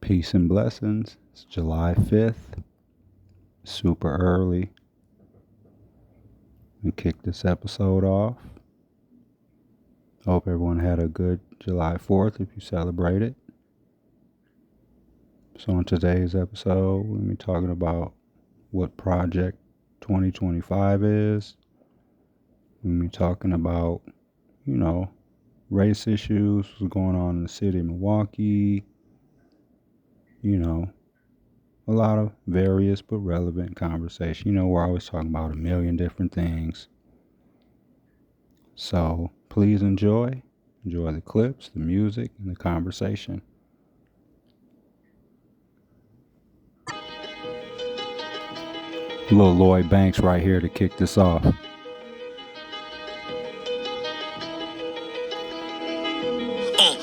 Peace and blessings. It's July 5th, super early. We kick this episode off. Hope everyone had a good July 4th if you celebrate it. So in today's episode, we're going to be talking about what Project 2025 is. We're going to be talking about, race issues, what's going on in the city of Milwaukee, a lot of various but relevant conversation. We're always talking about a million different things. So please enjoy the clips, the music, and the conversation. Little Lloyd Banks right here to kick this off.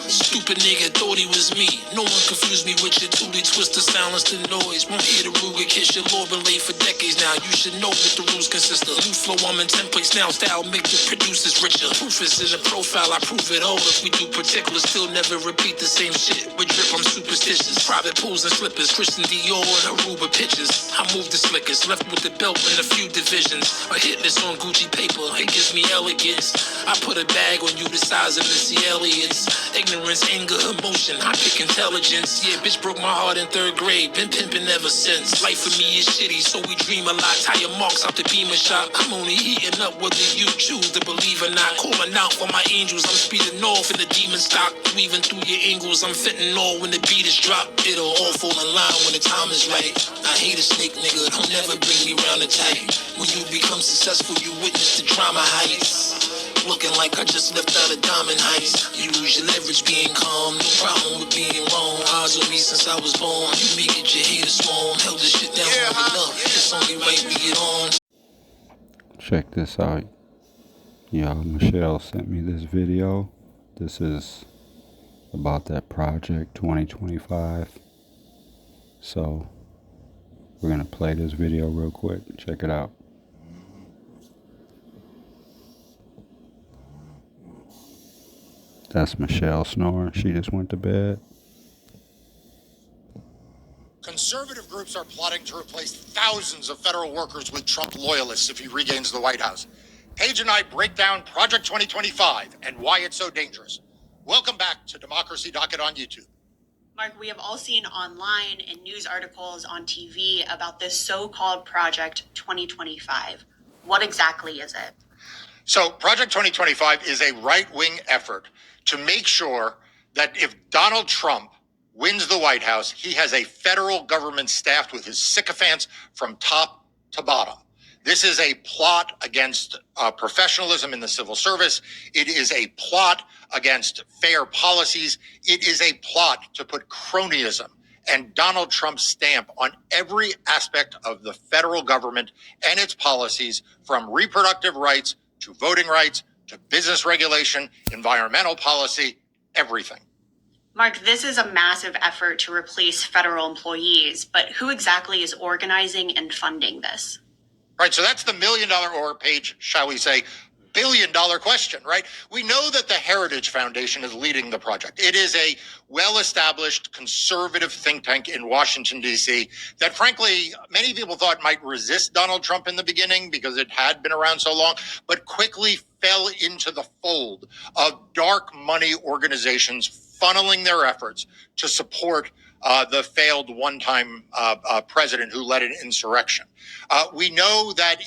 Stupid nigga thought he was me. No one confused me with your tootie twister, silence the noise. Won't hear the Ruger kiss your lord, been laid for decades now. You should know what the rules consist of. New flow, I'm in 10 place now. Style make the producers richer. Proof is in the profile, I prove it all. If we do particulars, still never repeat the same shit. With drip, I'm superstitious. Private pools and slippers, Christian Dior and Aruba pictures. I move the slickers, left with the belt in a few divisions. A hit list on Gucci paper, it gives me elegance. I put a bag on you the size of Missy Elliott's. Ignorance, anger, emotion, I pick intelligence. Yeah, bitch broke my heart in 3rd grade, been pimping ever since. Life for me is shitty, so we dream a lot. Tire marks out the beamer shop. I'm only heating up whether you choose to believe or not. Calling out for my angels, I'm speeding off in the demon stock. Weaving through your angles, I'm fitting all when the beat is dropped. It'll all fall in line when the time is right. I hate a snake nigga, don't never bring me round the tight. When you become successful, you witness the drama heights. Looking like I just left out of Diamond Heights. You lose your leverage being calm, no problem with being wrong. Eyes on me since I was born. You make it your haters swarm. Held this shit down long enough. It's only right we get on. Check this out. Michelle sent me this video. This is about that Project 2025. So we're going to play this video real quick. Check it out. That's Michelle snoring. She just went to bed. Conservative groups are plotting to replace thousands of federal workers with Trump loyalists if he regains the White House. Paige and I break down Project 2025 and why it's so dangerous. Welcome back to Democracy Docket on YouTube. Mark, we have all seen online and news articles on TV about this so-called Project 2025. What exactly is it? So Project 2025 is a right-wing effort to make sure that if Donald Trump wins the White House, he has a federal government staffed with his sycophants from top to bottom. This is a plot against professionalism in the civil service. It is a plot against fair policies. It is a plot to put cronyism and Donald Trump's stamp on every aspect of the federal government and its policies, from reproductive rights to voting rights to business regulation, environmental policy, everything. Mark, this is a massive effort to replace federal employees, but who exactly is organizing and funding this? Right, so that's the $1 million, or Paige, shall we say, $1 billion question, right? We know that the Heritage Foundation is leading the project. It is a well-established conservative think tank in Washington, D.C. that, frankly, many people thought might resist Donald Trump in the beginning because it had been around so long, but quickly fell into the fold of dark money organizations funneling their efforts to support the failed one-time president who led an insurrection. We know that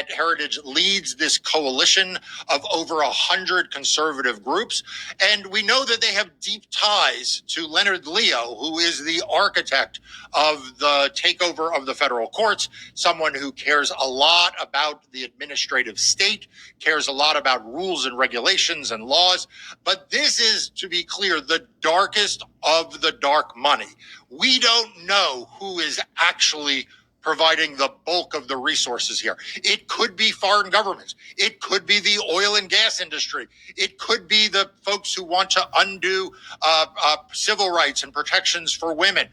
Heritage leads this coalition of over 100 conservative groups, and we know that they have deep ties to Leonard Leo, who is the architect of the takeover of the federal courts, someone who cares a lot about the administrative state, cares a lot about rules and regulations and laws. But this is, to be clear, the darkest of the dark money. We don't know who is actually providing the bulk of the resources here. It could be foreign governments. It could be the oil and gas industry. It could be the folks who want to undo civil rights and protections for women.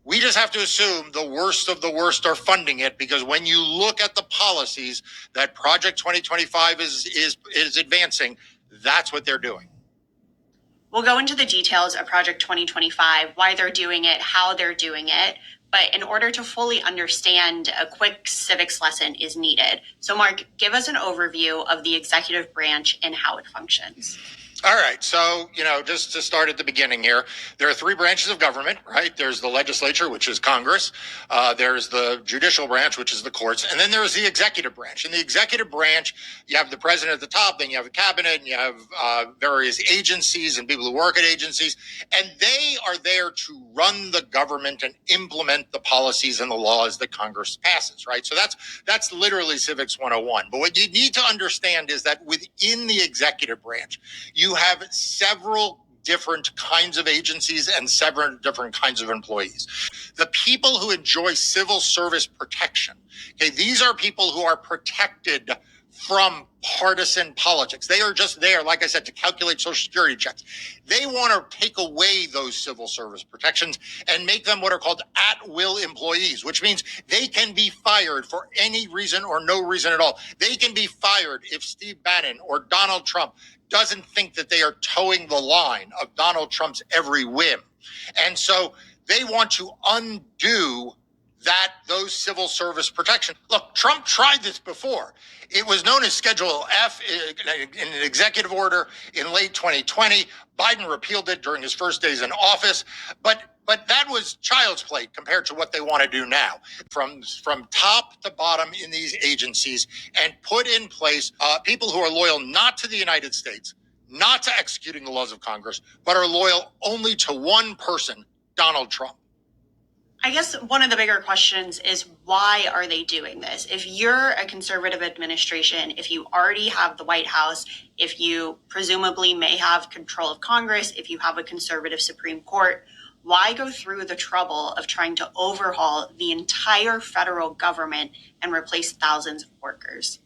We just have to assume the worst of the worst are funding it, because when you look at the policies that Project 2025 is advancing, that's what they're doing. We'll go into the details of Project 2025, why they're doing it, how they're doing it. But in order to fully understand, a quick civics lesson is needed. So Mark, give us an overview of the executive branch and how it functions. All right. So, just to start at the beginning here, there are three branches of government, right? There's the legislature, which is Congress. There's the judicial branch, which is the courts. And then there's the executive branch. In the executive branch, you have the president at the top, then you have a cabinet, and you have various agencies and people who work at agencies. And they are there to run the government and implement the policies and the laws that Congress passes, right? So that's literally Civics 101. But what you need to understand is that within the executive branch, you have several different kinds of agencies and several different kinds of employees. The people who enjoy civil service protection, okay, these are people who are protected from partisan politics. They are just there, like I said, to calculate Social Security checks. They want to take away those civil service protections and make them what are called at-will employees, which means they can be fired for any reason or no reason at all. They can be fired if Steve Bannon or Donald Trump doesn't think that they are towing the line of Donald Trump's every whim. And so they want to undo those civil service protections. Look, Trump tried this before. It was known as Schedule F in an executive order in late 2020. Biden repealed it during his first days in office. But that was child's play compared to what they want to do now, from top to bottom in these agencies, and put in place people who are loyal not to the United States, not to executing the laws of Congress, but are loyal only to one person, Donald Trump. I guess one of the bigger questions is, why are they doing this? If you're a conservative administration, if you already have the White House, if you presumably may have control of Congress, if you have a conservative Supreme Court, why go through the trouble of trying to overhaul the entire federal government and replace thousands of workers?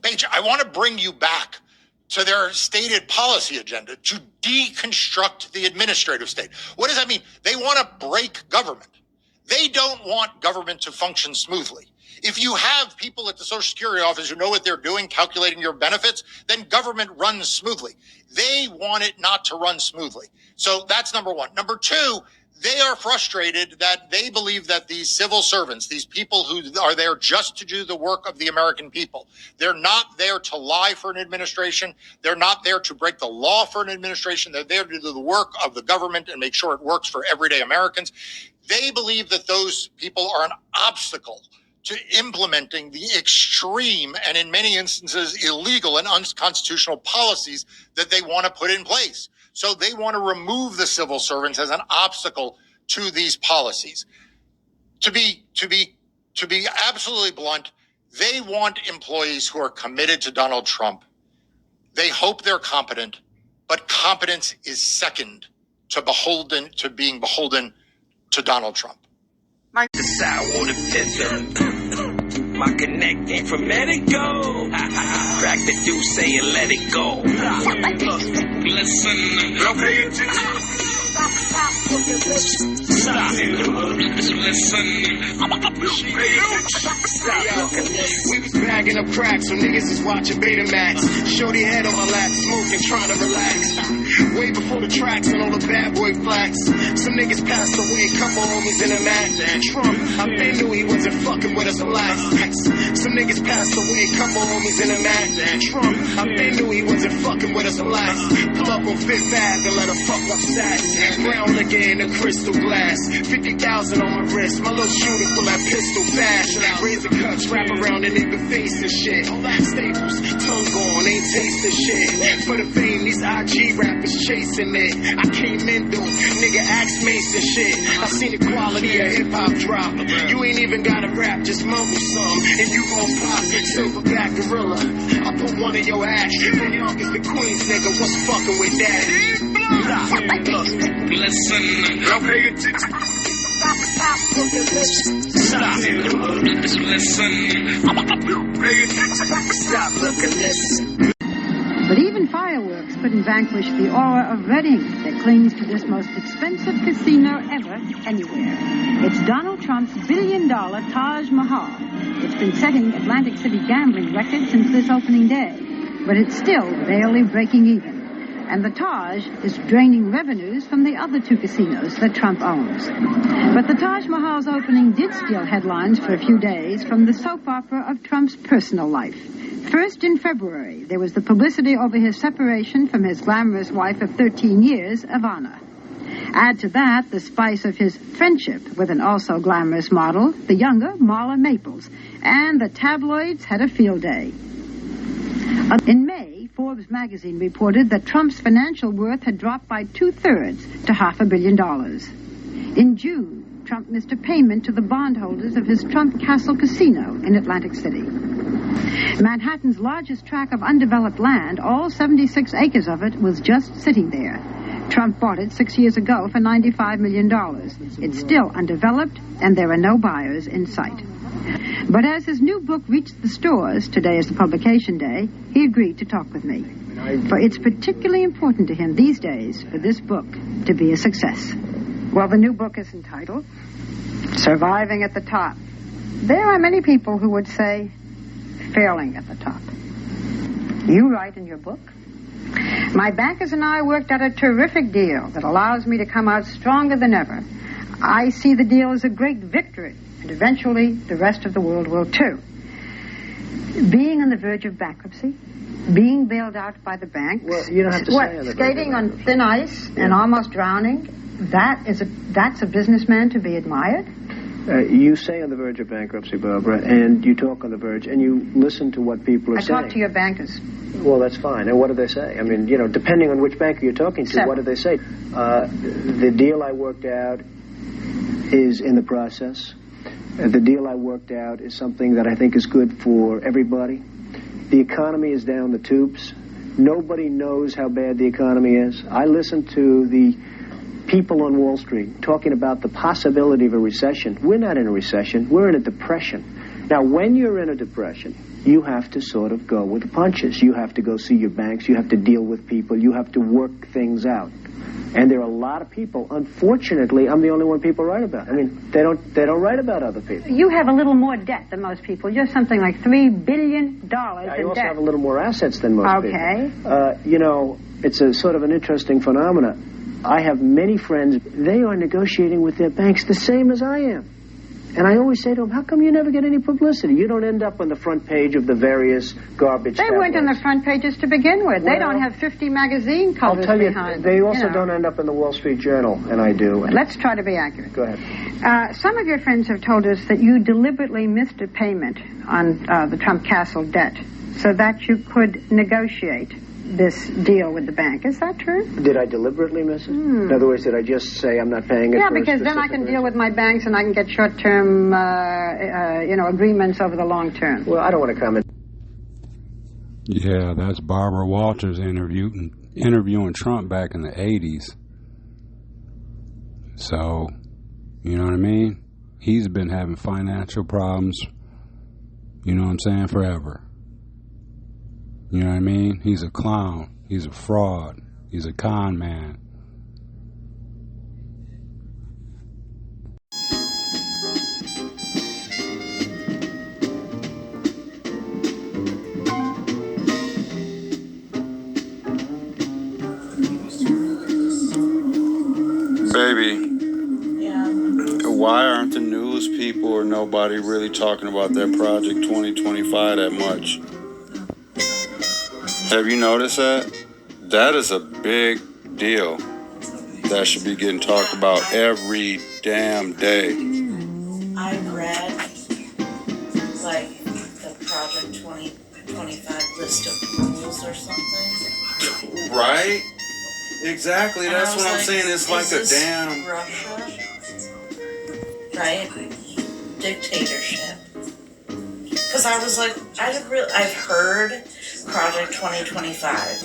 Paige, I want to bring you back to their stated policy agenda to deconstruct the administrative state. What does that mean? They want to break government. They don't want government to function smoothly. If you have people at the Social Security office who know what they're doing, calculating your benefits, then government runs smoothly. They want it not to run smoothly. So that's number one. Number two, they are frustrated that they believe that these civil servants, these people who are there just to do the work of the American people, they're not there to lie for an administration. They're not there to break the law for an administration. They're there to do the work of the government and make sure it works for everyday Americans. They believe that those people are an obstacle to implementing the extreme and in many instances illegal and unconstitutional policies that they want to put in place. So they want to remove the civil servants as an obstacle to these policies. To be absolutely blunt, they want employees who are committed to Donald Trump. They hope they're competent, but competence is second to being beholden to Donald Trump. Mark. The sour the pizza. My connect ain't from let it go. Crack the deuce, say and let it go. Listen, don't pay attention. Stop it. Listen. We was bagging up cracks, so niggas is watching Betamax. Shorty head on my lap, smoking, trying to relax. Way before the tracks and all the bad boy flats. Some niggas passed away, couple homies in a Mac. Trump, I been knew he wasn't fucking with us last. Some niggas passed away, couple homies in a Mac. Trump, I been knew he wasn't fucking with us last. Pull up on Fifth Ave and let her fuck up sacks. Brown liquor in a crystal glass. 50,000 on my wrist, my little shooter pull that pistol fast. Razor cuts, wrap around the nigga face and shit. Staples, tongue gone, ain't taste the shit. For the fame, these IG rappers chasing it. I came in though, nigga ask Mace and shit. I seen the quality of hip hop drop. You ain't even gotta rap, just mumble some, and you gon' pop. Silverback gorilla, I put one in your ass. The youngest, the Queens nigga, what's fucking with that? Listen, don't pay attention. Stop it. Listen. Pay attention. Stop, look and listen. But even fireworks couldn't vanquish the aura of Reading that clings to this most expensive casino ever, anywhere. It's Donald Trump's billion-dollar Taj Mahal. It's been setting Atlantic City gambling records since this opening day, but it's still barely breaking even. And the Taj is draining revenues from the other two casinos that Trump owns. But the Taj Mahal's opening did steal headlines for a few days from the soap opera of Trump's personal life. First, in February, there was the publicity over his separation from his glamorous wife of 13 years, Ivana. Add to that the spice of his friendship with an also glamorous model, the younger Marla Maples, and the tabloids had a field day. In May, Forbes magazine reported that Trump's financial worth had dropped by 2/3 to $500 million. In June, Trump missed a payment to the bondholders of his Trump Castle Casino in Atlantic City. Manhattan's largest tract of undeveloped land, all 76 acres of it, was just sitting there. Trump bought it 6 years ago for $95 million. It's still undeveloped, and there are no buyers in sight. But as his new book reached the stores, today is the publication day, he agreed to talk with me. For it's particularly important to him these days for this book to be a success. Well, the new book is entitled Surviving at the Top. There are many people who would say failing at the top. You write in your book, my bankers and I worked out a terrific deal that allows me to come out stronger than ever. I see the deal as a great victory, and eventually the rest of the world will too. Being on the verge of bankruptcy, being bailed out by the banks, well, you don't have to say on the skating on thin ice and almost drowning, that's a businessman to be admired? You say on the verge of bankruptcy, Barbara, and you talk on the verge, and you listen to what people are saying. I talk to your bankers. Well, that's fine. And what do they say? I mean, depending on which banker you're talking to, what do they say? The deal I worked out is in the process. The deal I worked out is something that I think is good for everybody. The economy is down the tubes. Nobody knows how bad the economy is. I listen to the people on Wall Street talking about the possibility of a recession. We're not in a recession. We're in a depression. Now, when you're in a depression, you have to sort of go with the punches. You have to go see your banks. You have to deal with people. You have to work things out. And there are a lot of people. Unfortunately, I'm the only one people write about. I mean, they don't write about other people. You have a little more debt than most people. Just something like $3 billion in debt. I also have a little more assets than most people. Okay. It's a sort of an interesting phenomenon. I have many friends. They are negotiating with their banks the same as I am. And I always say to them, how come you never get any publicity? You don't end up on the front page of the various garbage They tabloids. weren't on the front pages to begin with. Well, they don't have 50 magazine covers I'll tell you, behind they them, also don't end up in the Wall Street Journal, and I do. Let's try to be accurate. Go ahead. Some of your friends have told us that you deliberately missed a payment on the Trump Castle debt so that you could negotiate this deal with the bank. Is that true? Did I deliberately miss it? In other words, did I just say I'm not paying it? Yeah, for a because then I can specific deal with my banks and I can get short-term, agreements over the long term. Well, I don't want to comment. Yeah, that's Barbara Walters interviewing Trump back in the 80s. So, you know what I mean? He's been having financial problems, you know what I'm saying, forever. You know what I mean? He's a clown. He's a fraud. He's a con man. Baby, why aren't the news people or nobody really talking about that Project 2025 that much? Have you noticed that? That is a big deal. That should be getting talked about every damn day. I read, the Project 2025 list of rules or something. Right? Exactly. And That's what I'm like, saying. It's like a damn... Russia, right? Dictatorship. Because I was like, I've heard Project 2025,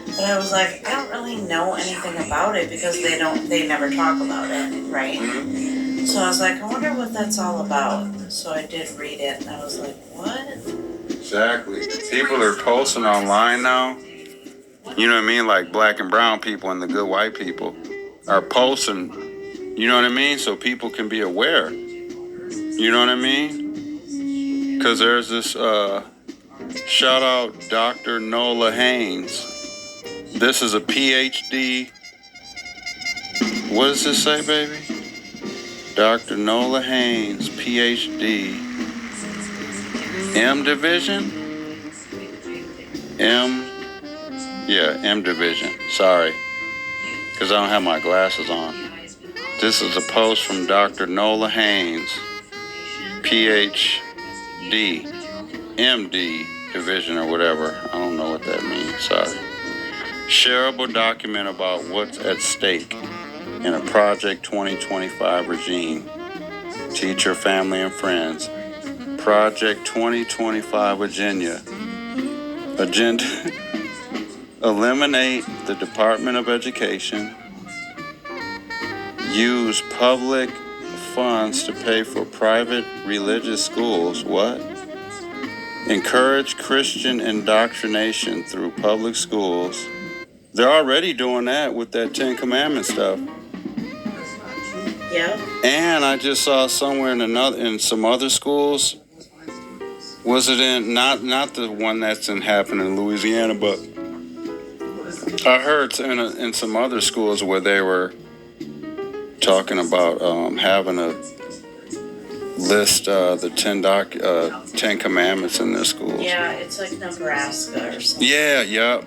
but I was like, I don't really know anything about it because they never talk about it, right? Mm-hmm. So I was like, I wonder what that's all about. So I did read it, and I was like, what? Exactly. People are posting online now. You know what I mean? Like black and brown people and the good white people are posting, you know what I mean? So people can be aware. You know what I mean? Because there's this, shout out Dr. Nola Haynes. This is a PhD. What does this say, baby? Dr. Nola Haynes, PhD. M division? M division. Sorry. Because I don't have my glasses on. This is a post from Dr. Nola Haynes, PhD, MD division or whatever. I don't know what that means. Sorry. Shareable document about what's at stake in a Project 2025 regime. Teacher, family, and friends. Project 2025 Agenda. Eliminate the Department of Education. Use public funds to pay for private religious schools. What? Encourage Christian indoctrination through public schools. They're already doing that with that 10 Commandments stuff. Yeah. And I just saw somewhere in some other schools. Was it in not the one that's happening in Louisiana, but I heard in some other schools where they were talking about having a list the 10 Commandments in their schools. Yeah, it's like Nebraska or something. Yeah, yep.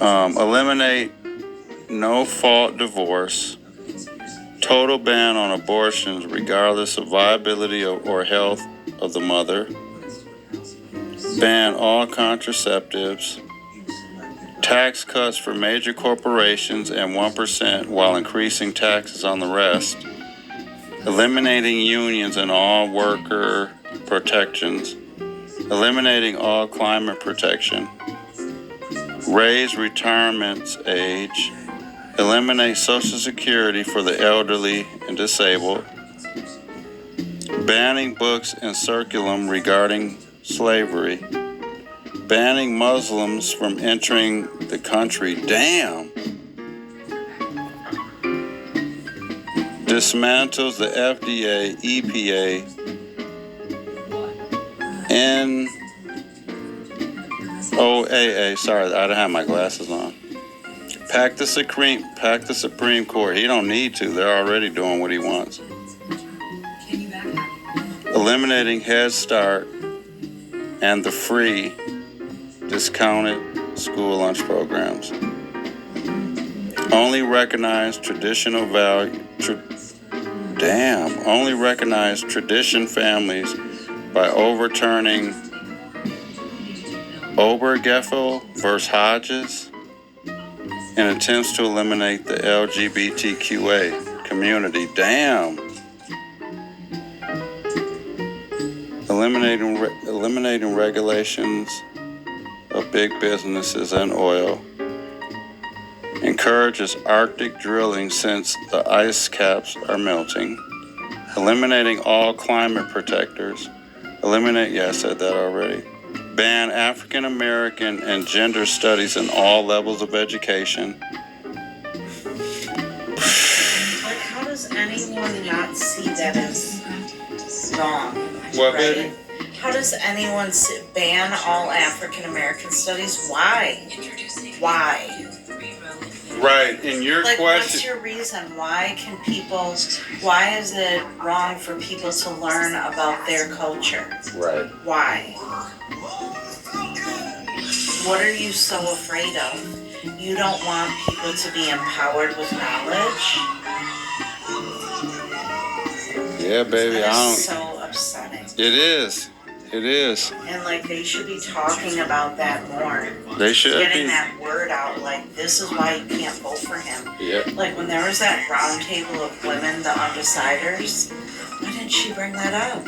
Eliminate no-fault divorce. Total ban on abortions regardless of viability or health of the mother. Ban all contraceptives. Tax cuts for major corporations and 1% while increasing taxes on the rest. Eliminating unions and all worker protections. Eliminating all climate protection. Raise retirement age. Eliminate Social Security for the elderly and disabled. Banning books and curriculum regarding slavery. Banning Muslims from entering the country. Damn. Dismantles the FDA, EPA, NOAA. Sorry, I don't have my glasses on. Pack the Supreme Court. He don't need to. They're already doing what he wants. Eliminating Head Start and the free discounted school lunch programs. Only recognize traditional only recognize tradition families by overturning Obergefell versus Hodges in attempts to eliminate the LGBTQA community. Damn. Eliminating regulations of big businesses and oil. Encourages Arctic drilling since the ice caps are melting. Eliminating all climate protectors. I said that already. Ban African American and gender studies in all levels of education. Like, how does anyone not see that as wrong? What, right? baby? How does anyone ban all African American studies? Why? Why? Right, and your like, question... what's your reason? Why is it wrong for people to learn about their culture? Right. Why? What are you so afraid of? You don't want people to be empowered with knowledge? Yeah, baby, That's so upsetting. It is. And like, they should be talking about that more. They should Getting be. that word out, like, this is why you can't vote for him. Yeah. Like, when there was that round table of women, the undeciders, why didn't she bring that up?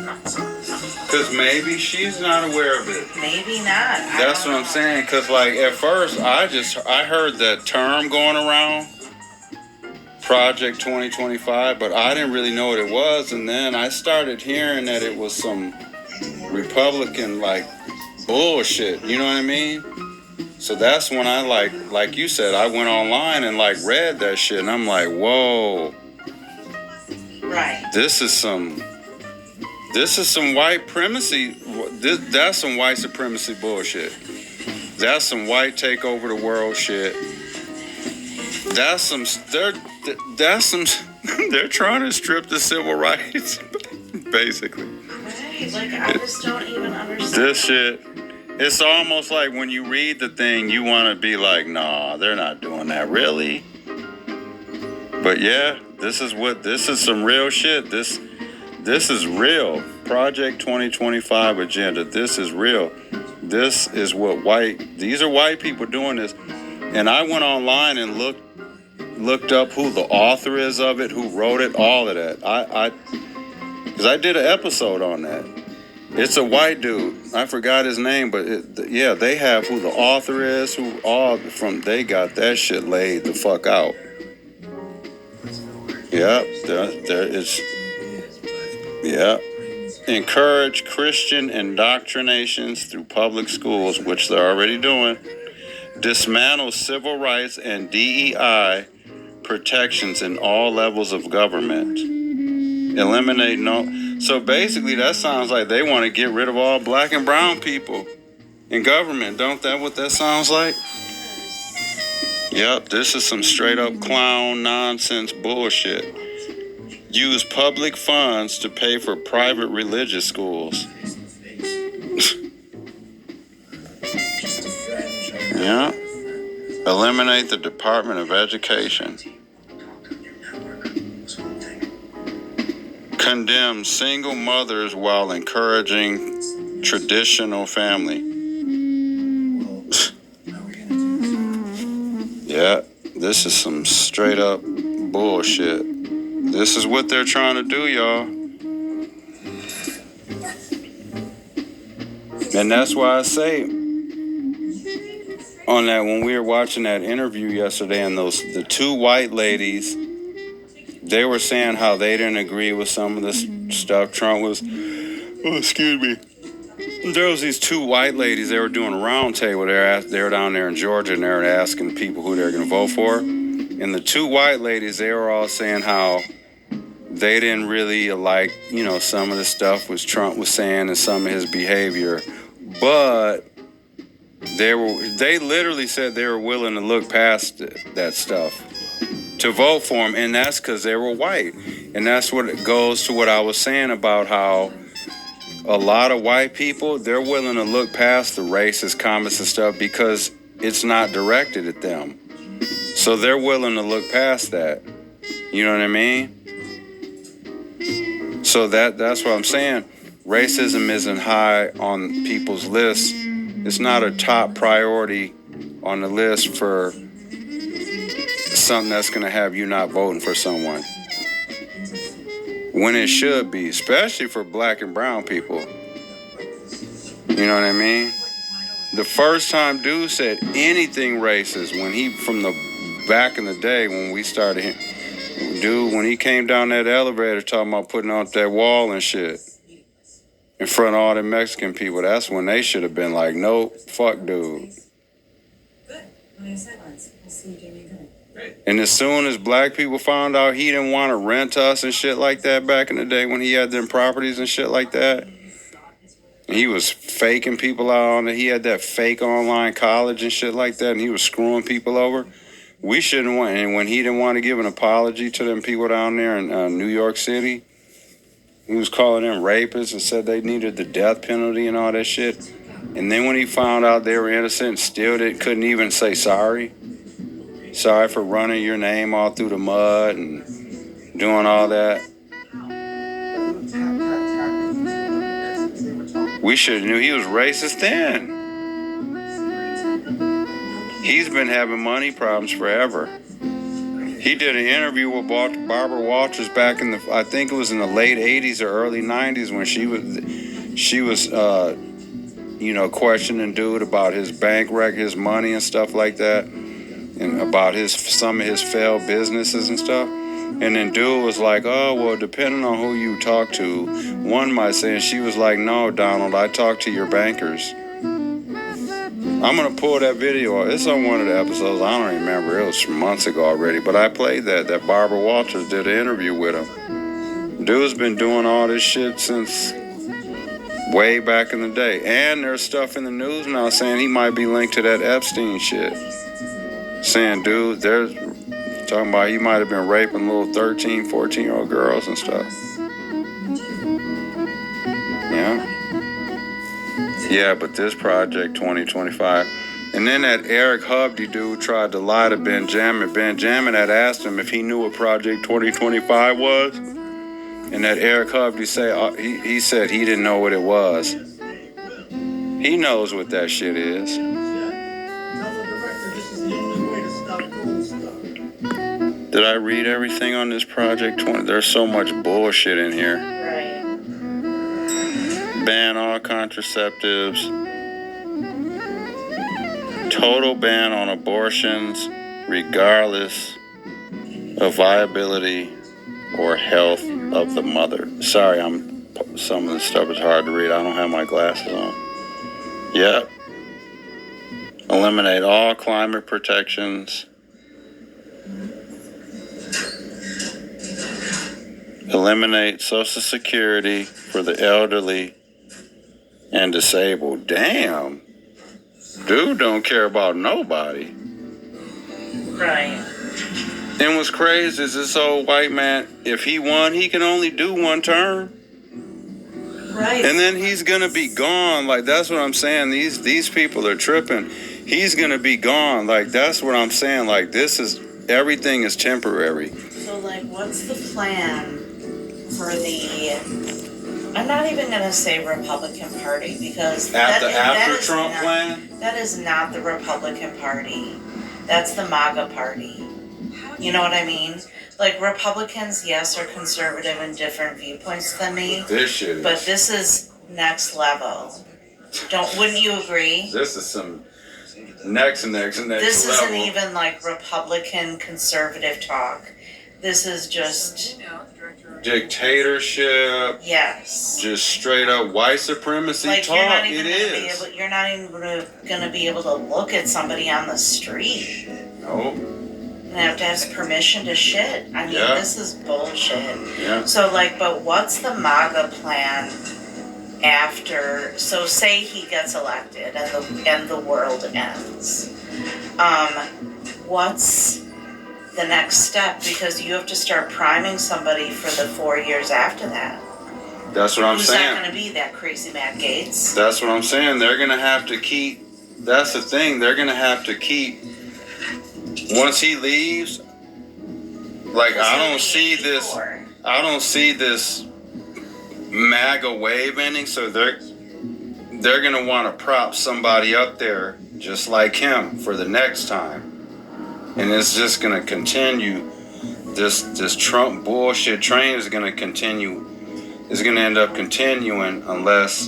Because maybe she's not aware of it. Maybe not. That's what I'm saying. Because, like, at first, I heard that term going around, Project 2025, but I didn't really know what it was. And then I started hearing that it was some Republican, like, bullshit. You know what I mean? So that's when I, like you said, I went online and, like, read that shit. And I'm like, whoa. Right. This is some white supremacy. That's some white supremacy bullshit. That's some white take over the world shit. That's some, they're trying to strip the civil rights, basically. Right, like I just don't even understand. This shit, it's almost like when you read the thing, you want to be like, nah, they're not doing that, really? But yeah, this is some real shit. This is real. Project 2025 agenda. This is real. This is what these are white people doing this. And I went online and looked up who the author is of it, who wrote it, all of that. Because I did an episode on that. It's a white dude. I forgot his name, but they have who the author is, they got that shit laid the fuck out. Yep, there is. Yep. Encourage Christian indoctrinations through public schools, which they're already doing. Dismantle civil rights and DEI protections in all levels of government. Eliminate So basically, that sounds like they want to get rid of all black and brown people in government. Don't that what that sounds like? Yep, this is some straight up clown nonsense bullshit. Use public funds to pay for private religious schools. Yeah. Eliminate the Department of Education. Condemn single mothers while encouraging traditional family. Yeah, this is some straight up bullshit. This is what they're trying to do, y'all. And that's why I say on that, when we were watching that interview yesterday, and the two white ladies, they were saying how they didn't agree with some of the stuff Trump was. Oh, excuse me. There was these two white ladies. They were doing a round table. They were down there in Georgia, and they were asking people who they're going to vote for. And the two white ladies, they were all saying how they didn't really like, some of the stuff was Trump was saying and some of his behavior, but they literally said they were willing to look past that stuff to vote for him, and that's because they were white. And that's what it goes to what I was saying about how a lot of white people, they're willing to look past the racist comments and stuff because it's not directed at them. So they're willing to look past that. You know what I mean? So that's what I'm saying. Racism isn't high on people's lists. It's not a top priority on the list for something that's going to have you not voting for someone. When it should be, especially for black and brown people. You know what I mean? The first time dude said anything racist, from the back in the day when we started, when he came down that elevator talking about putting out that wall and shit in front of all the Mexican people, that's when they should have been like, nope, fuck dude. And as soon as black people found out he didn't want to rent us and shit like that back in the day when he had them properties and shit like that, he was faking people out on it. He had that fake online college and shit like that, and he was screwing people over. We shouldn't want, and when he didn't want to give an apology to them people down there in New York City, he was calling them rapists and said they needed the death penalty and all that shit. And then when he found out they were innocent, still couldn't even say sorry. Sorry for running your name all through the mud and doing all that. We should have knew he was racist then. He's been having money problems forever. He did an interview with Barbara Walters back in I think it was in the late 80s or early 90s when she was questioning dude about his bank record, his money and stuff like that, and about some of his failed businesses and stuff. And then dude was like, oh, well, depending on who you talk to, one might say, and she was like, no, Donald, I talk to your bankers. I'm going to pull that video. It's on one of the episodes. I don't remember. It was months ago already. But I played that Barbara Walters did an interview with him. Dude's been doing all this shit since Way back in the day. And there's stuff in the news now saying he might be linked to that Epstein shit. Saying, dude, there's talking about he might have been raping little 13, 14-year-old girls and stuff. Yeah. Yeah, but this Project 2025. And then that Eric Hubdy dude tried to lie to Benjamin. Benjamin had asked him if he knew what Project 2025 was. And that Eric Hubdy he said he didn't know what it was. He knows what that shit is. Did I read everything on this Project 20? There's so much bullshit in here. Right. Ban all contraceptives. Total ban on abortions, regardless of viability or health of the mother. Sorry, some of the stuff is hard to read. I don't have my glasses on. Yep. Eliminate all climate protections. Eliminate Social Security for the elderly and disabled. Damn. Dude don't care about nobody. Right. And what's crazy is this old white man, if he won, he can only do one term. Right. And then he's gonna be gone. Like, that's what I'm saying. These people are tripping. He's gonna be gone. Like, that's what I'm saying. Like, everything is temporary. So, like, what's the plan for I'm not even gonna say Republican Party, because After that Trump plan? That is not the Republican Party. That's the MAGA Party. You know what I mean? Like, Republicans, yes, are conservative in different viewpoints than me. This shit is. But this is next level. Wouldn't you agree? This is some next This level. isn't even like Republican conservative talk. This is just dictatorship. Yes. Just straight up white supremacy like, talk. You're not even gonna be able to look at somebody on the street. Nope. And have to ask permission to shit. I mean, This is bullshit. Yeah. So, like, but what's the MAGA plan after? So, say he gets elected and the world ends. What's the next step? Because you have to start priming somebody for the 4 years after that. That's what I'm saying. Who's that going to be? That crazy Matt Gaetz? That's what I'm saying. They're going to have to keep. That's the thing. They're going to have to keep. Once he leaves, like, I don't see this MAGA wave ending, so they're going to want to prop somebody up there just like him for the next time. And it's just going to continue. This Trump bullshit train is going to continue. It's going to end up continuing unless.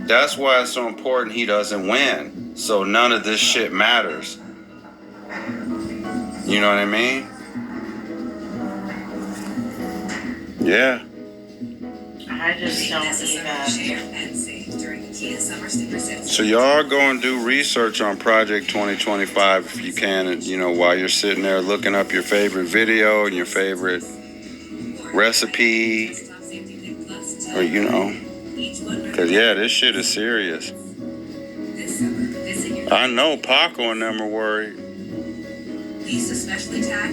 That's why it's so important he doesn't win. So none of this shit matters. You know what I mean? Yeah. I just don't even. So y'all go and do research on Project 2025 if you can, and while you're sitting there looking up your favorite video and your favorite recipe, or because this shit is serious. I know Paco and them are worried.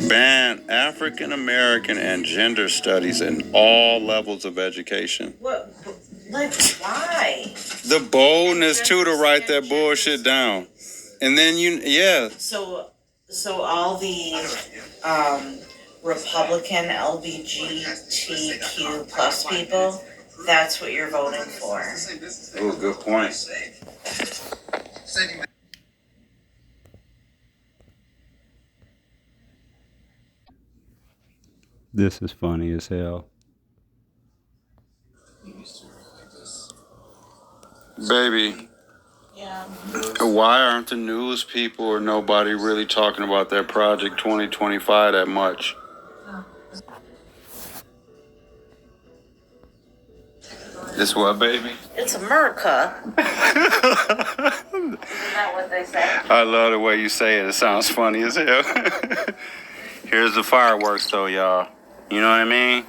Ban African American and gender studies in all levels of education. What? Like, why? The boldness to write that bullshit down, and then So all the Republican LGBTQ plus people, that's what you're voting for. Oh, good point. This is funny as hell. Baby, why aren't the news people or nobody really talking about that Project 2025 that much? It's what, baby? It's America. Isn't that what they say? I love the way you say it. It sounds funny as hell. Here's the fireworks, though, y'all. You know what I mean?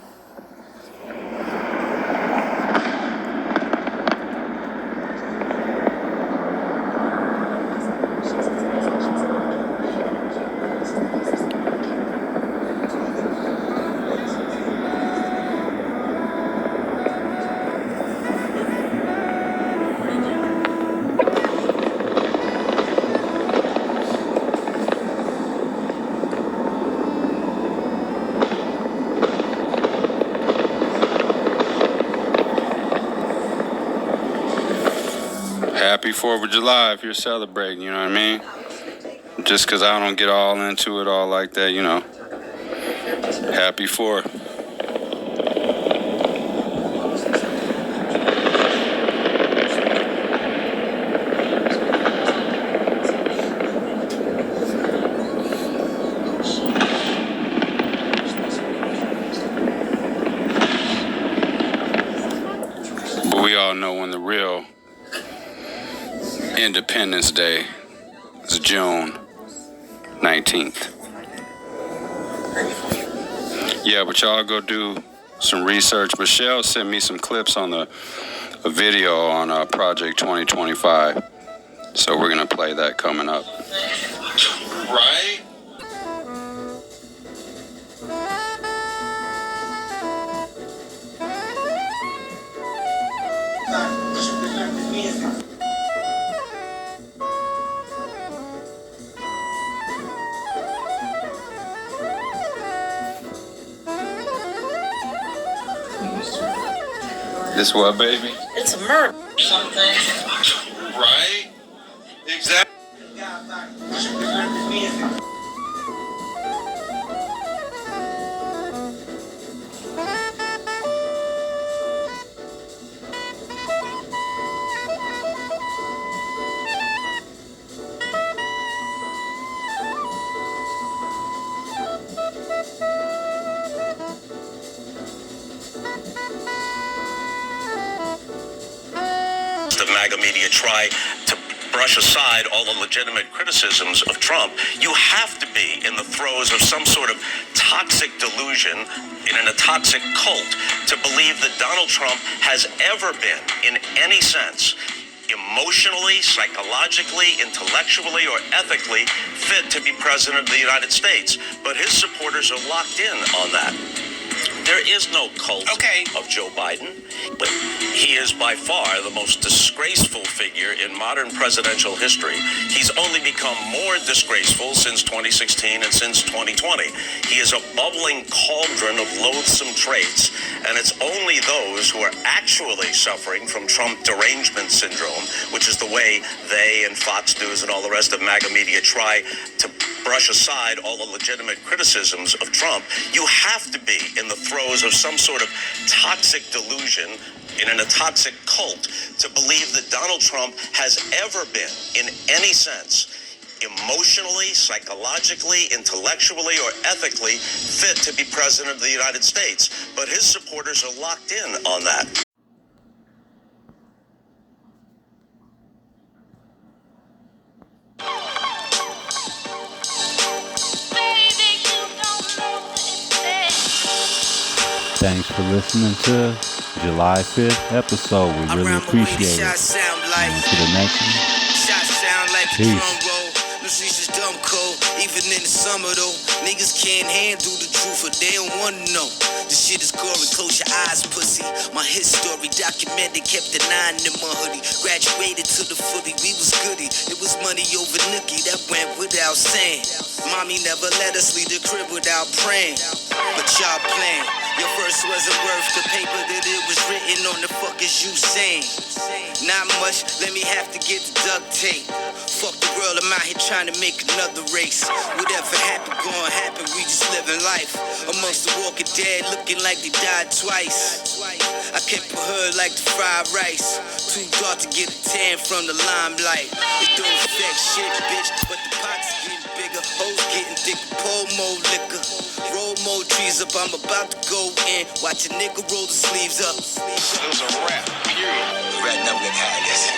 happy 4th of July if you're celebrating, you know what I mean? Just because I don't get all into it all like that, you know. Happy 4th. But we all know when the real Independence Day is June 19th. Yeah, but y'all go do some research. Michelle sent me some clips on a video on Project 2025. So we're going to play that coming up. Right? This what, baby? It's a murder. Something. Right? Exactly. The MAGA media try to brush aside all the legitimate criticisms of Trump. You have to be in the throes of some sort of toxic delusion in a toxic cult to believe that Donald Trump has ever been, in any sense, emotionally, psychologically, intellectually, or ethically fit to be president of the United States. But his supporters are locked in on that. There is no cult of Joe Biden, but he is by far the most disgraceful figure in modern presidential history. He's only become more disgraceful since 2016 and since 2020. He is a bubbling cauldron of loathsome traits, and it's only those who are actually suffering from Trump derangement syndrome, which is the way they and Fox News and all the rest of MAGA media try to brush aside all the legitimate criticisms of Trump. You have to be in the throes of some sort of toxic delusion in a toxic cult to believe that Donald Trump has ever been, in any sense, emotionally, psychologically, intellectually, or ethically fit to be president of the United States. But his supporters are locked in on that. Thanks for listening to July 5th episode. We really appreciate it. On to the next one. Peace. Even in the summer though, niggas can't handle the truth or they don't wanna know. This shit is gory, close your eyes, pussy. My history documented, kept the 9 in my hoodie. Graduated to the footy, we was goody. It was money over nookie, that went without saying. Mommy never let us leave the crib without praying. But y'all playing. Your verse wasn't worth the paper that it was written on. The fuck is you saying? Not much, let me have to get the duct tape. Fuck the world, I'm out here trying to make another race. Whatever happened, gonna happen, we just living life. Amongst the walking dead, looking like they died twice. I kept a hood like the fried rice. Too dark to get a tan from the limelight. It don't affect shit, bitch, but the pots getting bigger. Hoes getting thicker, pour more liquor. Roll more trees up, I'm about to go in. Watch a nigga roll the sleeves up. It was a rap, period. Rat nugget had this.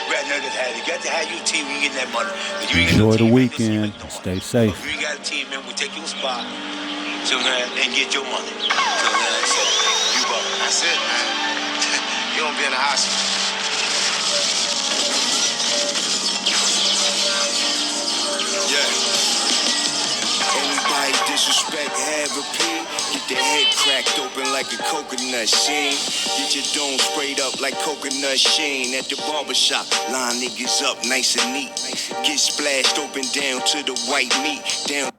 Rat nugget had it. You got to have your team when you get that money. Enjoy the weekend. Stay safe. If you got a team, man, we'll take you a spot. So, man, and get your money. So, man, I said, you up. That's it, man. You don't be in the hospital. Yeah. Anybody disrespect, have a pee. Get their head cracked open like a coconut sheen. Get your dome sprayed up like coconut sheen. At the barbershop, line niggas up nice and neat. Get splashed open down to the white meat. Down